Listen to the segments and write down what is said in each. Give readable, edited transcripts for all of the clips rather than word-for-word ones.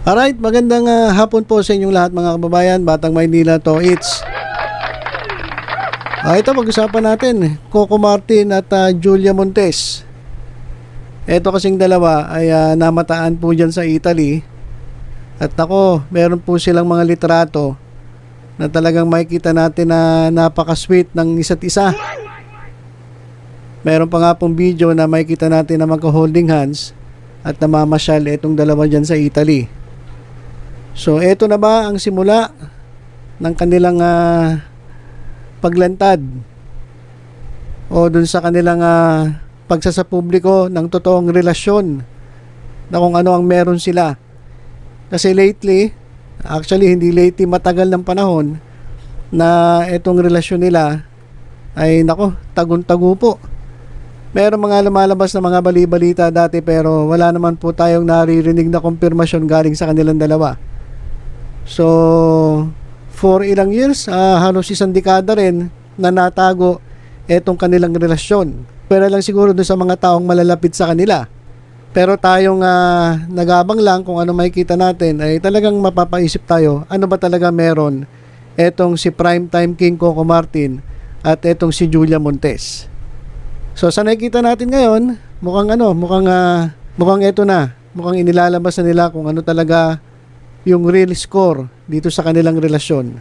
Alright, magandang hapon po sa inyong lahat mga kababayan, Batang Maynila to it's. Ito pag-usapan natin, Coco Martin at Julia Montes. Ito kasing dalawa ay namataan po dyan sa Italy. At ako, meron po silang mga litrato na talagang makikita natin na napaka-sweet ng isa't isa. Meron pa nga pong video na makikita natin na magka-holding hands at namamasyal itong dalawa dyan sa Italy. So, eto na ba ang simula ng kanilang paglantad o dun sa kanilang pagsasapubliko ng totoong relasyon na kung ano ang meron sila? Kasi lately, actually hindi lately, matagal ng panahon na itong relasyon nila ay tagun-tagu po. Meron mga lumalabas na mga bali-balita dati pero wala naman po tayong naririnig na kumpirmasyon galing sa kanilang dalawa. So, for ilang years, halos isang dekada rin na natago etong kanilang relasyon. Pero lang siguro doon sa mga taong malalapit sa kanila. Pero tayong nagabang lang kung ano makikita natin ay talagang mapapaisip tayo, ano ba talaga meron etong si Primetime King Coco Martin at etong si Julia Montes. So sa nakikita natin ngayon, mukhang ito na. Mukhang inilalabas na nila kung ano talaga yung real score dito sa kanilang relasyon.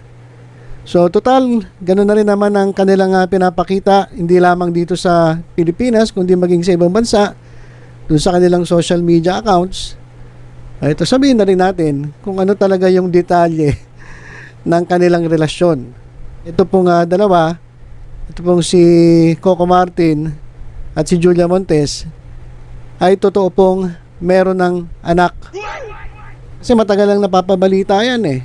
So total, ganoon na rin naman ang kanilang pinapakita, hindi lamang dito sa Pilipinas kundi maging sa ibang bansa, dun sa kanilang social media accounts. Ito, sabihin na rin natin kung ano talaga yung detalye ng kanilang relasyon. Ito pong dalawa, ito pong si Coco Martin at si Julia Montes ay totoo pong meron ng anak. Kasi matagal lang napapabalita yan eh.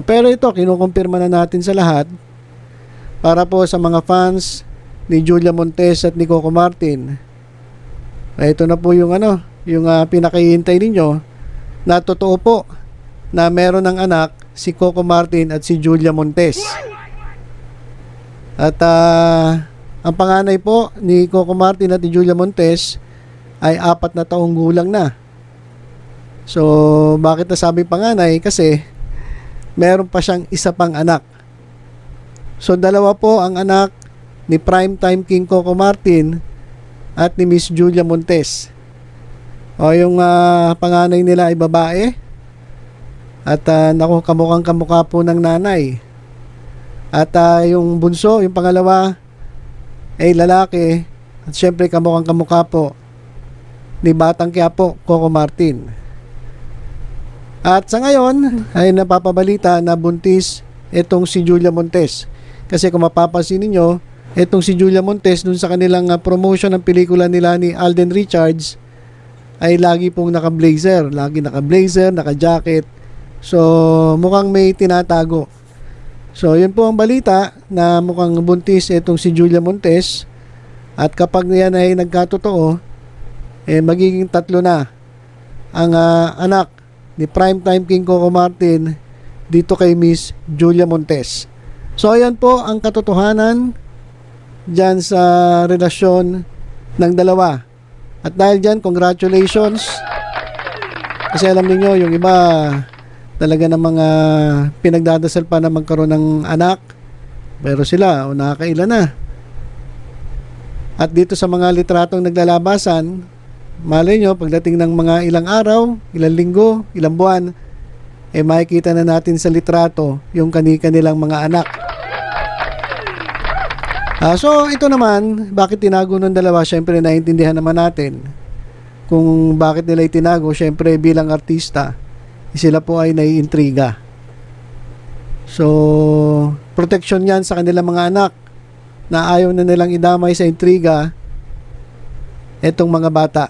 Pero ito, kinukumpirma na natin sa lahat para po sa mga fans ni Julia Montes at ni Coco Martin. Ito na po yung pinakahihintay ninyo na totoo po na meron ng anak si Coco Martin at si Julia Montes. At ang panganay po ni Coco Martin at ni Julia Montes ay 4 na taong gulang na. So, bakit nasabi panganay? Kasi meron pa siyang isa pang anak. So, dalawa po ang anak ni Primetime King Coco Martin at ni Miss Julia Montes. O, yung panganay nila ay babae. At kamukhang kamukha po ng nanay. At yung bunso, yung pangalawa ay lalaki. At syempre kamukhang kamukha po ni Batang Quiapo, Coco Martin. At sa ngayon ay napapabalita na buntis itong si Julia Montes. Kasi kung mapapansin ninyo, itong si Julia Montes dun sa kanilang promotion ng pelikula nila ni Alden Richards ay lagi pong naka-blazer. Lagi naka-blazer, naka-jacket. So mukhang may tinatago. So yun po ang balita na mukhang buntis itong si Julia Montes. At kapag yan ay nagkatotoo, magiging 3 na ang anak ni Primetime King Coco Martin dito kay Miss Julia Montes. So ayan po ang katotohanan dyan sa relasyon ng dalawa. At dahil dyan, congratulations. Kasi alam niyo yung iba talaga ng mga pinagdadasal pa na magkaroon ng anak. Pero sila, nakakailan na. At dito sa mga litratong naglalabasan, malay nyo, pagdating ng mga ilang araw, ilang linggo, ilang buwan, makikita na natin sa litrato yung kanilang mga anak. So, ito naman, bakit tinago ng dalawa? Siyempre, naiintindihan naman natin kung bakit nila itinago. Siyempre, bilang artista, sila po ay naiintriga. So, protection yan sa kanilang mga anak na ayaw na nilang idamay sa intriga etong mga bata.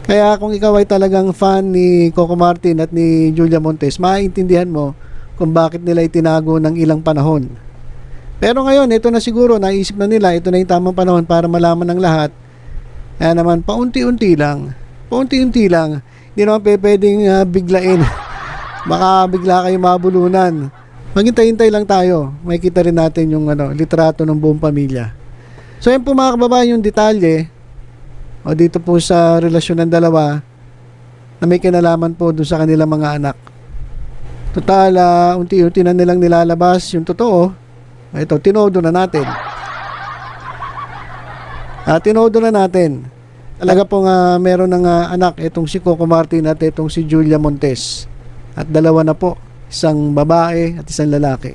Kaya kung ikaw ay talagang fan ni Coco Martin at ni Julia Montes, maintindihan mo kung bakit nila itinago ng ilang panahon. Pero ngayon, ito na siguro, naisip na nila, ito na yung tamang panahon para malaman ng lahat. Kaya naman, paunti-unti lang. Hindi naman pwedeng biglain. Baka bigla kayo mabulunan. Maghintay-hintay lang tayo. Makikita rin natin yung litrato ng buong pamilya. So yan po mga kababayan yung detalye o dito po sa relasyon ng dalawa na may kinalaman po doon sa kanilang mga anak. Total, unti-unti na nilang nilalabas yung totoo. Ito, tinodo na natin. Tinodo na natin. Talaga pong meron ng anak itong si Coco Martin at itong si Julia Montes. At dalawa na po, isang babae at isang lalaki.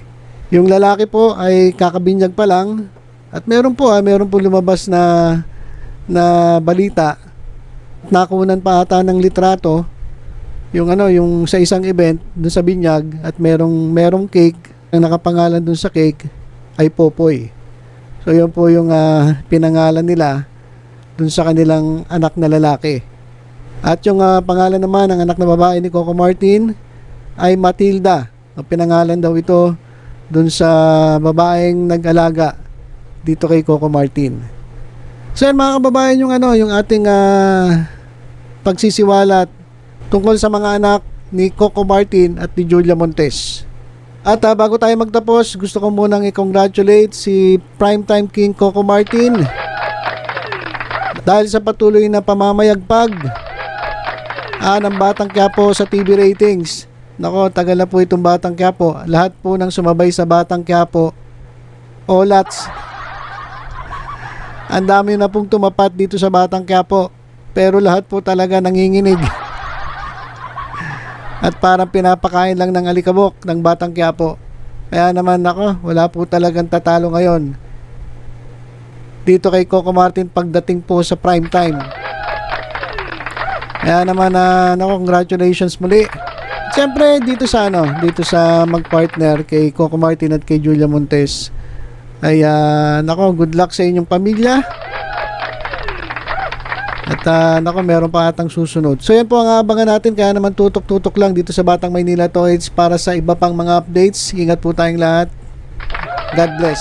Yung lalaki po ay kakabinyag pa lang at meron po lumabas na balita. Nakunan pa ata ng litrato yung sa isang event doon sa binyag at merong cake. Ang nakapangalan doon sa cake ay Popoy. So yun po yung pinangalan nila doon sa kanilang anak na lalaki. At yung pangalan naman ng anak na babae ni Coco Martin ay Matilda. Ang pinangalan daw ito doon sa babaeng nag-alaga dito kay Coco Martin. So yan mga kababayan, yung ating pagsisiwalat tungkol sa mga anak ni Coco Martin at ni Julia Montes. At bago tayo magtapos, gusto ko munang i-congratulate si Primetime King Coco Martin dahil sa patuloy na pamamayagpag ng Batang Quiapo sa TV ratings. Nako, tagal na po itong Batang Quiapo. Lahat po ng sumabay sa Batang Quiapo, olats. Ang dami na pong tumapat dito sa Batang Quiapo, pero lahat po talaga nanginginig. At parang pinapakain lang ng alikabok ng Batang Quiapo. Kaya naman ako, wala po talagang tatalo ngayon dito kay Coco Martin pagdating po sa prime time. Kaya naman congratulations muli. Siyempre dito sa magpartner kay Coco Martin at kay Julia Montes ay good luck sa inyong pamilya. At meron pa atang susunod. So yan po ang abangan natin. Kaya naman tutok-tutok lang dito sa Batang Maynila Toys para sa iba pang mga updates. Ingat po tayong lahat. God bless.